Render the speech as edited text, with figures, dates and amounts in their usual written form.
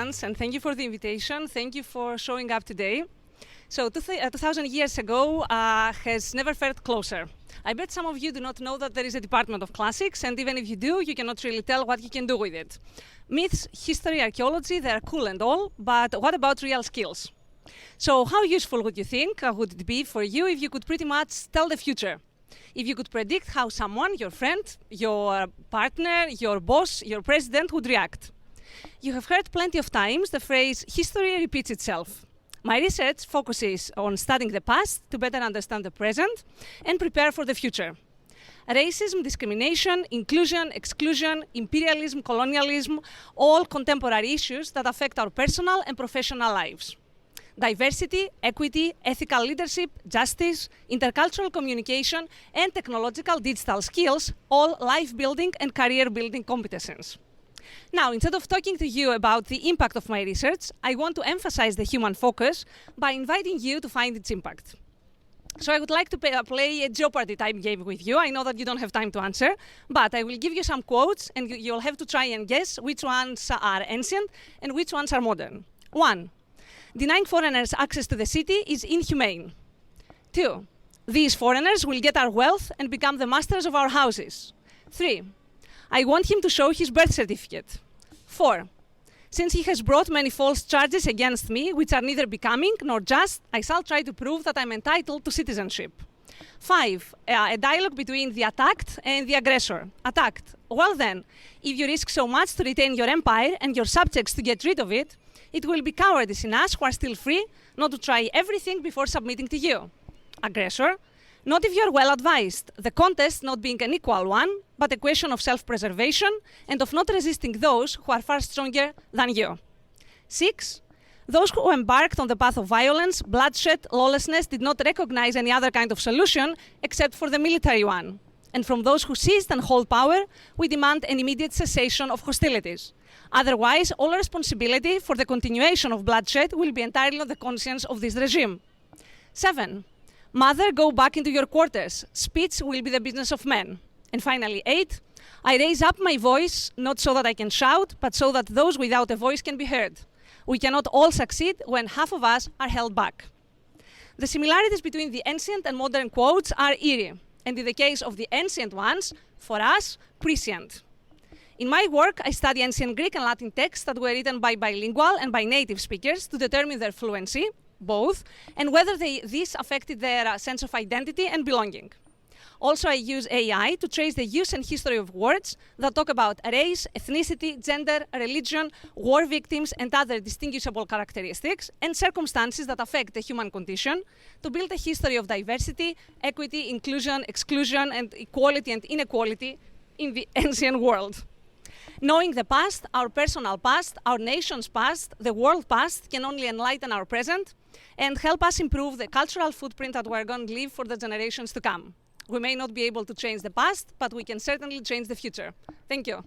Hans, and thank you for the invitation. Thank you for showing up today. So 2,000 years ago has never felt closer. I bet some of you do not know that there is a department of classics, and even if you do, you cannot really tell what you can do with it. Myths, history, archaeology, they are cool and all, but what about real skills? So how useful would you think would it be for you if you could pretty much tell the future? If you could predict how someone, your friend, your partner, your boss, your president would react? You have heard plenty of times the phrase, history repeats itself. My research focuses on studying the past to better understand the present and prepare for the future. Racism, discrimination, inclusion, exclusion, imperialism, colonialism, all contemporary issues that affect our personal and professional lives. Diversity, equity, ethical leadership, justice, intercultural communication, and technological digital skills, all life-building and career-building competences. Now, instead of talking to you about the impact of my research, I want to emphasize the human focus by inviting you to find its impact. So I would like to play a Jeopardy type game with you. I know that you don't have time to answer, but I will give you some quotes, and you'll have to try and guess which ones are ancient and which ones are modern. 1. Denying foreigners access to the city is inhumane. 2. These foreigners will get our wealth and become the masters of our houses. 3. I want him to show his birth certificate. 4. Since he has brought many false charges against me, which are neither becoming nor just, I shall try to prove that I'm entitled to citizenship. 5. A dialogue between the attacked and the aggressor. Attacked. Well then, if you risk so much to retain your empire and your subjects to get rid of it, it will be cowardice in us who are still free not to try everything before submitting to you. Aggressor. Not if you are well advised, the contest not being an equal one, but a question of self-preservation and of not resisting those who are far stronger than you. 6. Those who embarked on the path of violence, bloodshed, lawlessness did not recognize any other kind of solution except for the military one. And from those who seized and hold power, we demand an immediate cessation of hostilities. Otherwise, all responsibility for the continuation of bloodshed will be entirely on the conscience of this regime. 7. Mother, go back into your quarters. Speech will be the business of men. And finally, 8. I raise up my voice, not so that I can shout, but so that those without a voice can be heard. We cannot all succeed when half of us are held back. The similarities between the ancient and modern quotes are eerie, and in the case of the ancient ones, for us, prescient. In my work, I study ancient Greek and Latin texts that were written by bilingual and by native speakers to determine their fluency, both, and whether this affected their sense of identity and belonging. Also, I use AI to trace the use and history of words that talk about race, ethnicity, gender, religion, war victims, and other distinguishable characteristics and circumstances that affect the human condition to build a history of diversity, equity, inclusion, exclusion, and equality and inequality in the ancient world. Knowing the past, our personal past, our nation's past, the world past can only enlighten our present and help us improve the cultural footprint that we're going to leave for the generations to come. We may not be able to change the past, but we can certainly change the future. Thank you.